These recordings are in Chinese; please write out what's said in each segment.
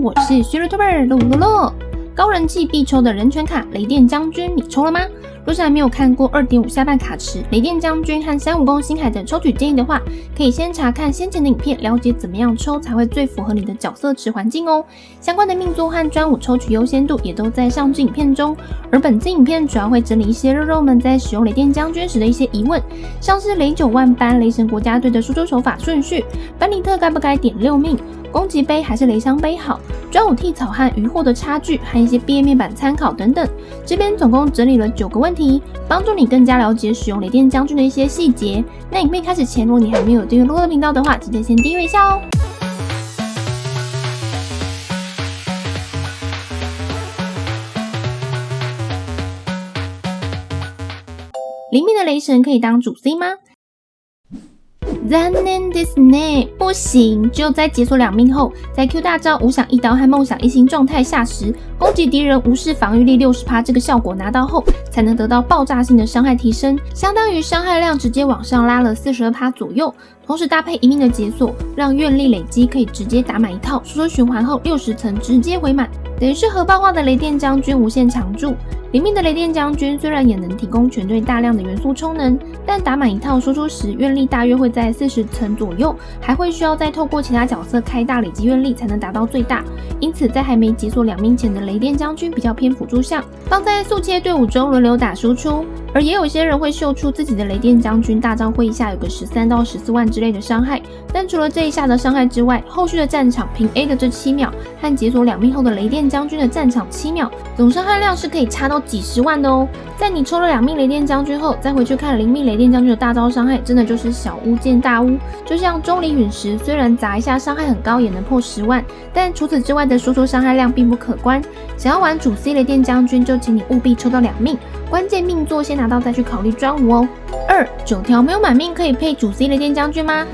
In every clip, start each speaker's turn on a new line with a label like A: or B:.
A: 我是徐瑞 Tuber 露露露。高人气必抽的人权卡雷电将军，你抽了吗？若是还没有看过 2.5 下半卡池雷电将军和350星海的抽取建议的话，可以先查看先前的影片，了解怎么样抽才会最符合你的角色池环境哦。相关的命座和专武抽取优先度也都在上支影片中。而本次影片主要会整理一些肉肉们在使用雷电将军时的一些疑问，像是雷9万班雷神国家队的输出手法顺序，班尼特该不该点6命，攻击杯还是雷伤杯好，专武替草和渔获的差距和一些毕业面板参考等等。这边总共整理了9个问题，帮助你更加了解使用雷电将军的一些细节。那影片开始前，如果你还没有订阅露露的频道的话，记得先订阅一下哦。灵命的雷神可以当主 C 吗？残念ですね，不行，只有在解锁2命后，在 Q 大招无想一刀和梦想一心状态下时，攻击敌人无视防御力 60% 这个效果拿到后，才能得到爆炸性的伤害提升，相当于伤害量直接往上拉了 42% 左右。同时搭配1命的解锁，让愿力累积可以直接打满一套，输出循环后60层直接回满，等于是核爆化的雷电将军无限常驻。灵命的雷电将军虽然也能提供全队大量的元素充能，但打满一套输出时，愿力大约会在40层左右，还会需要再透过其他角色开大累积愿力才能达到最大。因此在还没解锁2命前的雷电将军比较偏辅助项，放在速切队伍中轮流打输出。而也有些人会秀出自己的雷电将军大招会一下有个13到14万之类的伤害，但除了这一下的伤害之外，后续的战场凭 A 的这7秒和解锁2命后的雷电将军的战场7秒，总伤害量是可以差到几十万的哦。在你抽了2命雷电将军后，再回去看0命雷电将军的大招伤害，真的就是小巫见大巫。就像钟离陨石，虽然砸一下伤害很高，也能破10万，但除此之外的输出伤害量并不可观。想要玩主 C 雷電将軍，就請你務必抽到2命，關鍵命座先拿到再去考慮專武哦。9條沒有滿命可以配主 C 雷電將軍嗎？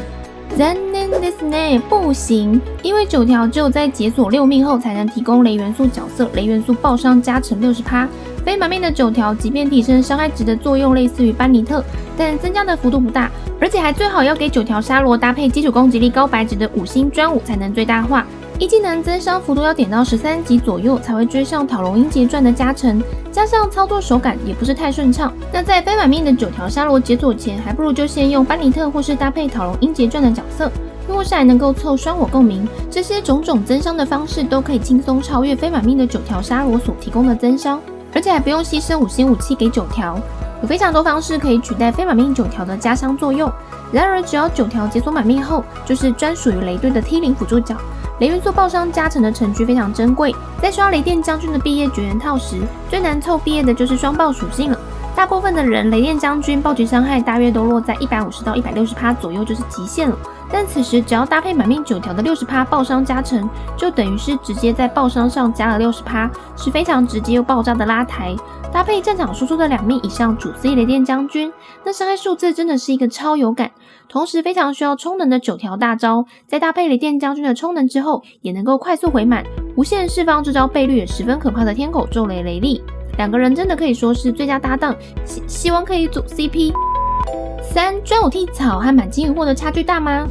A: 残念ですね，不行，因为9條只有在解锁6命后才能提供雷元素角色雷元素爆伤加成 60%。非满命的9條即便提升伤害值的作用类似于班尼特，但增加的幅度不大，而且还最好要给9條沙羅搭配基础攻击力高白值的5星專武才能最大化。一技能增伤幅度要点到13级左右才会追上讨龙英杰传的加成，加上操作手感也不是太顺畅。那在非满命的9條沙羅解锁前，还不如就先用班尼特或是搭配讨龙英杰传的角色，又或是还能够凑双我共鸣，这些种种增伤的方式都可以轻松超越非满命的9條沙羅所提供的增伤，而且还不用牺牲5星武器给9條，有非常多方式可以取代非满命9條的加伤作用。然而只要9條解锁满命后，就是专属于雷队的 T0 辅助角，雷元素爆伤加成的程序非常珍贵。在刷雷电将军的毕业绝缘套时，最难凑毕业的就是双爆属性了。大部分的人雷电将军暴击伤害大约都落在150到160% 左右就是极限了，但此时只要搭配满命9條的 60% 爆伤加成，就等于是直接在爆伤上加了 60%， 是非常直接又爆炸的拉抬。搭配战场输出的2命以上主 C 雷电将军，那伤害数字真的是一个超有感。同时非常需要充能的9條大招，在搭配雷电将军的充能之后，也能够快速回满，无限释放这招倍率也十分可怕的天口咒雷雷力。2个人真的可以说是最佳搭档，希望可以组 CP。3专武替草和满金渔获的差距大吗？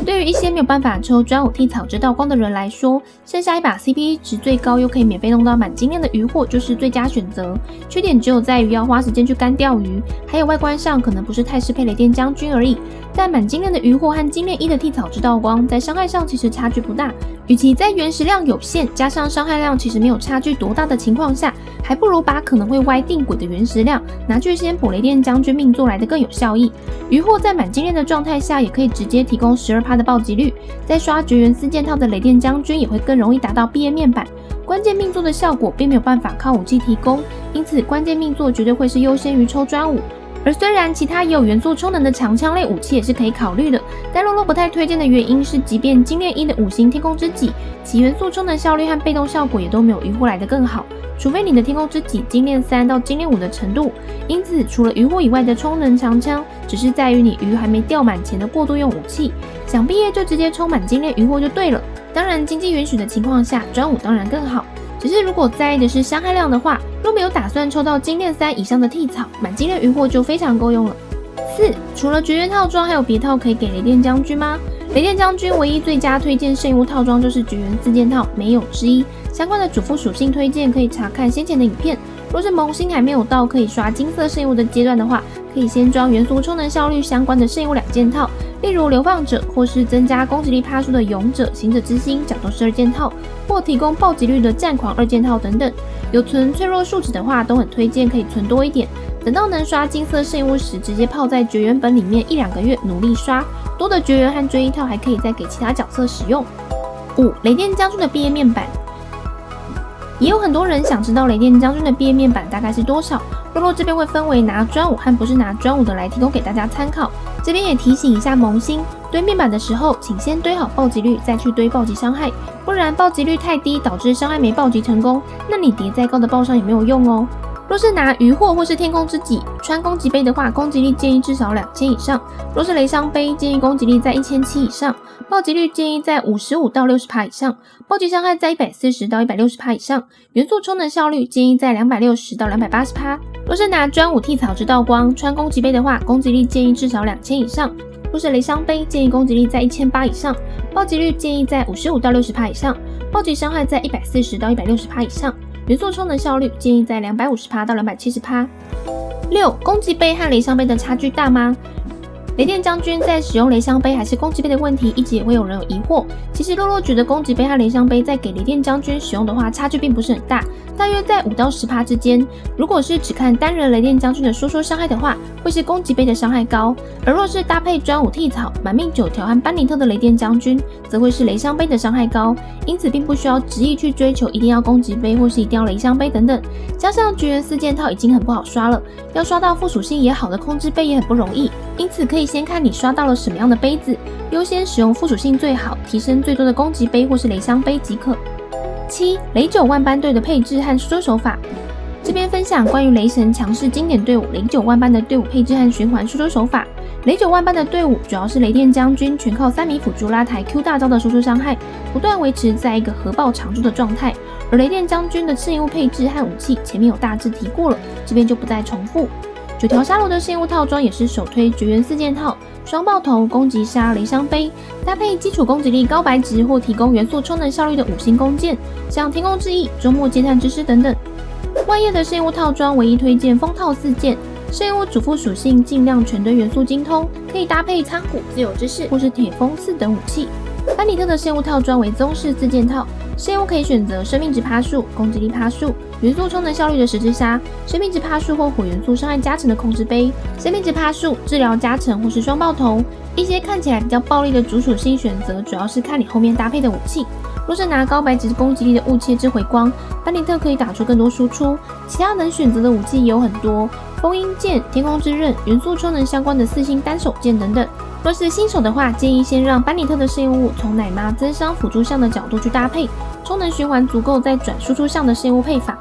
A: 对于一些没有办法抽专武替草直道光的人来说，剩下一把 CP 值最高又可以免费弄到满金链的渔获就是最佳选择。缺点只有在于要花时间去干钓鱼，还有外观上可能不是太适配雷电将军而已。但满金链的渔获和金链1的替草直道光在伤害上其实差距不大，与其在原石量有限加上伤害量其实没有差距多大的情况下，还不如把可能会歪定轨的原石量拿去先补雷电将军命座来的更有效益。渔获在满金链的状态下也可以直接提供12%的暴击率，在刷绝缘4件套的雷电将军也会更容易达到毕业面板。关键命座的效果并没有办法靠武器提供，因此关键命座绝对会是优先于抽专武。而虽然其他也有元素充能的长枪类武器也是可以考虑的，但露露不太推荐的原因是，即便金链1的5星天空之戟，其元素充能效率和被动效果也都没有渔获来的更好，除非你的天空之戟金链3到金链5的程度。因此除了渔获以外的充能长枪，只是在于你鱼还没钓满前的过渡用武器，想毕业就直接充满金链渔获就对了。当然经济允许的情况下，专武当然更好，只是如果在意的是伤害量的话，若没有打算抽到金链3以上的替草，满金链渔获就非常够用了。4除了绝缘套装还有别套可以给雷电将军吗？雷电将军唯一最佳推荐圣物套装就是绝缘4件套，没有之一。相关的主副属性推荐可以查看先前的影片。若是萌新还没有到可以刷金色圣物的阶段的话，可以先装元素充能效率相关的圣物2件套，例如流放者或是增加攻击力趴数的勇者、行者之心、角斗士2件套，或提供暴击率的战狂2件套等等。有存脆弱数值的话，都很推荐可以存多一点。等到能刷金色圣物时，直接泡在绝缘本里面1-2个月努力刷，多的绝缘和追忆套还可以再给其他角色使用。5. 雷电将军的毕业面板。也有很多人想知道雷电将军的毕业面板大概是多少，肉肉这边会分为拿专武和不是拿专武的来提供给大家参考。这边也提醒一下萌新，堆面板的时候，请先堆好暴击率，再去堆暴击伤害，不然暴击率太低，导致伤害没暴击成功，那你叠再高的爆伤也没有用哦。若是拿渔获或是天空之戟穿攻击杯的话，攻击力建议至少2000以上；若是雷伤杯，建议攻击力在1700以上，暴击率建议在55到60%以上，暴击伤害在140到160%以上，元素充能效率建议在260到280%。若是拿专武替草之道光穿攻击杯的话，攻击力建议至少2000以上；若是雷伤杯，建议攻击力在1800以上，暴击率建议在55到60%以上，暴击伤害在140到160%以上。元素充能效率建议在250%到270%。6. 攻击杯和雷伤杯的差距大吗？雷电将军在使用雷伤杯还是攻击杯的问题，一直也会有人有疑惑。其实肉肉觉得攻击杯和雷伤杯在给雷电将军使用的话，差距并不是很大，大约在5到10%之间。如果是只看单人雷电将军的说伤害的话，会是攻击杯的伤害高；而若是搭配专武替草、满命9条和班尼特的雷电将军，则会是雷伤杯的伤害高。因此并不需要执意去追求一定要攻击杯或是一定要雷伤杯等等。加上绝缘4件套已经很不好刷了，要刷到副属性也好的控制杯也很不容易。因此可以先看你刷到了什么样的杯子，优先使用副属性最好、提升最多的攻击杯或是雷伤杯即可。7. 雷9万班队的配置和输出手法。这边分享关于雷神强势经典队伍雷9万班的队伍配置和循环输出手法。雷9万班的队伍主要是雷电将军全靠3米辅助拉抬 Q 大招的输出伤害，不断维持在一个核爆常驻的状态。而雷电将军的圣物配置和武器前面有大致提过了，这边就不再重复。9条沙罗的圣物套装也是首推绝缘4件套，双爆头、攻击杀、雷伤杯，搭配基础攻击力高白值或提供元素充能效率的5星弓箭，像天空之翼、周末阶探之师等等。万叶的圣物套装唯一推荐风套4件，圣物主副属性尽量全堆元素精通，可以搭配苍虎、自由之势或是铁锋刺等武器。班尼特的圣物套装为宗室4件套，圣物可以选择生命值趴数、攻击力趴数、元素充能效率的十字杀、生命值趴数或火元素伤害加成的控制杯、生命值趴数、治疗加成或是双爆头。一些看起来比较暴力的主属性选择，主要是看你后面搭配的武器。若是拿高白值攻击力的雾切之回光，班尼特可以打出更多输出。其他能选择的武器也有很多，风鹰剑、天空之刃、元素充能相关的4星单手剑等等。若是新手的话，建议先让班尼特的圣物从奶妈增伤辅助项的角度去搭配，充能循环足够再转输出项的圣物配法。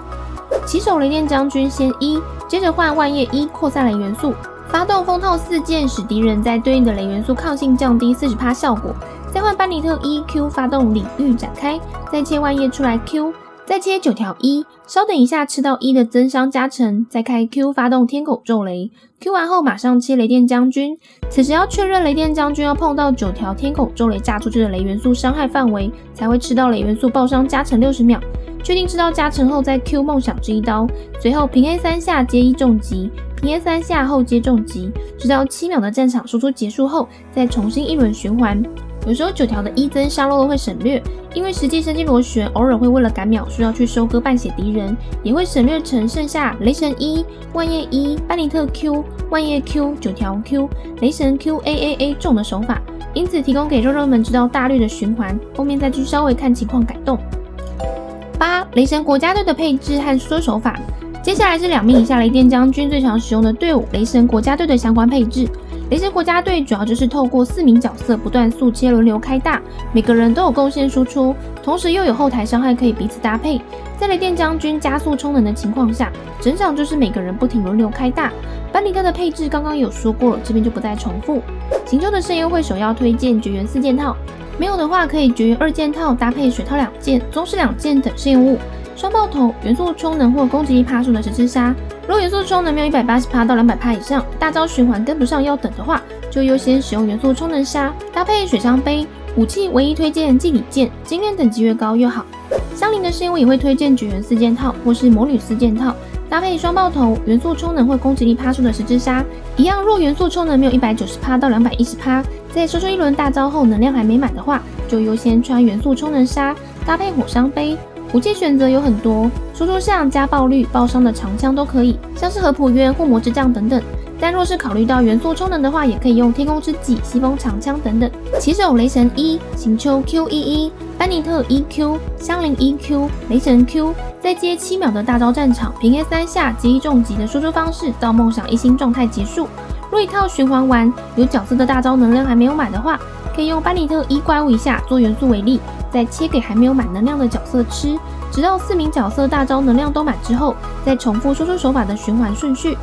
A: 起手雷电将军先1，接着换万叶1扩散雷元素，发动风套4件，使敌人在对应的雷元素抗性降低40%效果。再换班尼特1 Q 发动领域展开，再切万叶出来 Q， 再切9条1，稍等一下吃到1的增伤加成，再开 Q 发动天狗咒雷。Q 完后马上切雷电将军，此时要确认雷电将军要碰到9条天狗咒雷炸出去的雷元素伤害范围，才会吃到雷元素爆伤加成60秒。确定吃到加成后再 Q 梦想之一刀，随后平 A 3下接1重击，平 A 3下后接重击，直到7秒的战场输出结束后，再重新一轮循环。有时候9条的1增杀漏会省略，因为实际神经螺旋偶尔会为了赶秒数要去收割半血敌人，也会省略成剩下雷神1、万叶1、班尼特 Q、万叶 Q、9条 Q、雷神 QAAA 中的手法，因此提供给肉肉们知道大略的循环，后面再去稍微看情况改动。8. 雷神国家队的配置和说手法。接下来是2名以下雷电将军最常使用的队伍雷神国家队的相关配置。雷神国家队主要就是透过4名角色不断速切轮流开大，每个人都有贡献输出，同时又有后台伤害可以彼此搭配。在雷电将军加速充能的情况下，整场就是每个人不停轮流开大。班尼特的配置刚刚有说过了，这边就不再重复。行舟的圣优会首要推荐绝缘4件套，没有的话可以绝缘2件套搭配水套2件、宗师2件等圣物。双爆头、元素充能或攻击力趴数的十字杀，若元素充能没有180%到200%以上，大招循环跟不上要等的话，就优先使用元素充能杀，搭配水伤杯。武器唯一推荐祭礼剑，经验等级越高越好。相邻的是，我也会推荐绝缘4件套或是魔女4件套，搭配双爆头、元素充能或攻击力趴数的10只杀。一样，若元素充能没有190%到210%，在收一轮大招后能量还没满的话，就优先穿元素充能杀，搭配火伤杯。武器选择有很多，输出像加爆率、爆伤的长枪都可以，像是河普鸢、护魔之杖等等。但若是考虑到元素充能的话，也可以用天空之戟、西风长枪等等。骑手雷神 E、行秋 Q11、班尼特 EQ、香菱 EQ、雷神 Q， 再接7秒的大招战场，平 A3下极1重击的输出方式到梦想一星状态结束。若一套循环完，有角色的大招能量还没有满的话，可以用班尼特1怪物一下做元素为例，再切给还没有满能量的角色吃，直到4名角色大招能量都满之后，再重复输出手法的循环顺序。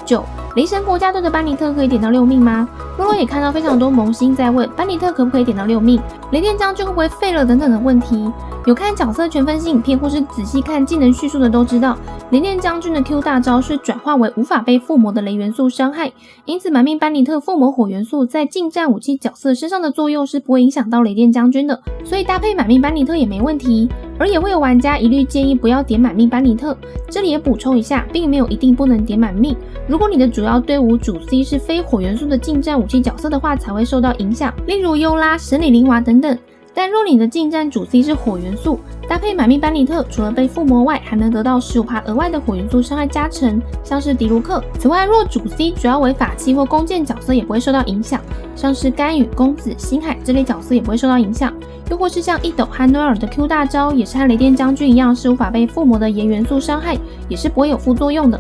A: 9. 雷神国家队的班尼特可以点到6命吗？洛洛也看到非常多萌新在问班尼特可不可以点到6命，雷电将军会不会废了等等的问题。有看角色全分析影片或是仔细看技能叙述的都知道，雷电将军的 Q 大招是转化为无法被附魔的雷元素伤害，因此满命班尼特附魔火元素在近战武器角色身上的作用是不会影响到雷电将军的，所以搭配满命班尼特也没问题。而也会有玩家一律建议不要点满命班尼特，这里也补充一下，并没有一定不能点满命，如果你的主要队伍主 C 是非火元素的近战武器角色的话才会受到影响，例如优拉、神里灵娃等等。但若你的近战主 C 是火元素，搭配满命班尼特，除了被附魔外，还能得到 15% 额外的火元素伤害加成，像是迪卢克。此外，若主 C 主要为法器或弓箭角色也不会受到影响，像是甘雨、公子、星海这类角色也不会受到影响。又或是像一斗和诺尔的 Q 大招，也是和雷电将军一样是无法被附魔的炎元素伤害，也是不会有副作用的。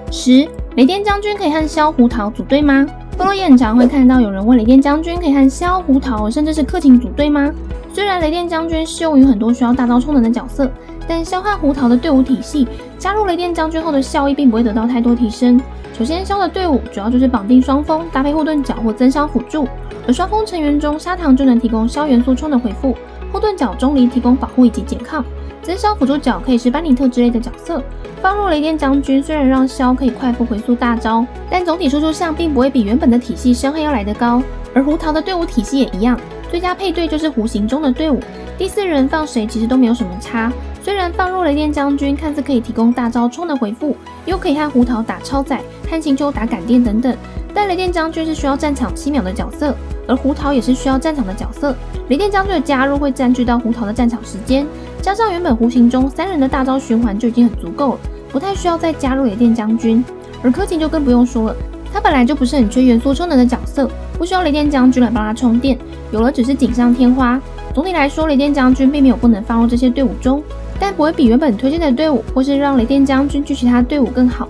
A: 10. 雷电将军可以和萧胡桃组队吗？洛洛也很常会看到有人问雷电将军可以和萧胡桃甚至是克勤组队吗？虽然雷电将军适用于很多需要大招充能的角色，但萧和胡桃的队伍体系加入雷电将军后的效益并不会得到太多提升。首先，萧的队伍主要就是绑定双锋，搭配护盾角或增伤辅助，而双锋成员中砂糖就能提供萧元素充的回复，护盾角钟离提供保护以及减抗，增伤辅助角可以是班尼特之类的角色。放入雷电将军虽然让萧可以快速回速大招，但总体输出上并不会比原本的体系伤害要来得高。而胡桃的队伍体系也一样，最佳配对就是弧形中的队伍，第4人放谁其实都没有什么差。虽然放入雷电将军看似可以提供大招冲的回复，又可以和胡桃打超载、和行秋打感电等等，但雷电将军是需要战场7秒的角色，而胡桃也是需要战场的角色。雷电将军的加入会占据到胡桃的战场时间，加上原本弧形中3人的大招循环就已经很足够了，不太需要再加入雷电将军。而柯勤就更不用说了，他本来就不是很缺元素充能的角色，不需要雷电将军来帮他充电，有了只是锦上添花。总体来说，雷电将军并没有不能放入这些队伍中，但不会比原本推荐的队伍或是让雷电将军去其他队伍更好。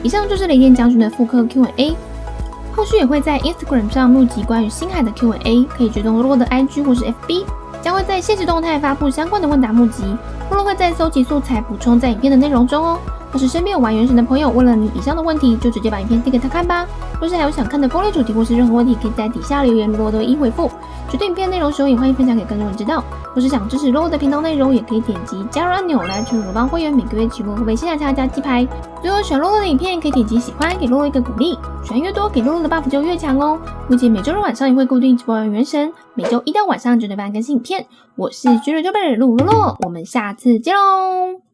A: 以上就是雷电将军的复刻 Q&A， 后续也会在 Instagram 上募集关于星海的 Q&A， 可以追踪洛洛的 IG 或是 FB， 将会在限时动态发布相关的问答募集，洛洛会再搜集素材补充在影片的内容中哦。或是身边有玩原神的朋友，问了你以上的问题，就直接把影片递给他看吧。若是还有想看的攻略主题或是任何问题，可以在底下留言，洛洛都会一回复。觉得影片内容时候也欢迎分享给更多人知道。或是想支持洛洛的频道内容，也可以点击加入按钮来成为鲁邦会员，每个月起洛会为新来加鸡排。最后喜欢洛洛的影片，可以点击喜欢，给洛洛一个鼓励。喜欢越多，给洛洛的 buff 就越强哦。目前每周日晚上也会固定直播玩原神，每周一到晚上9点半更新影片。我是绝对周贝尔露洛洛，我们下次见喽。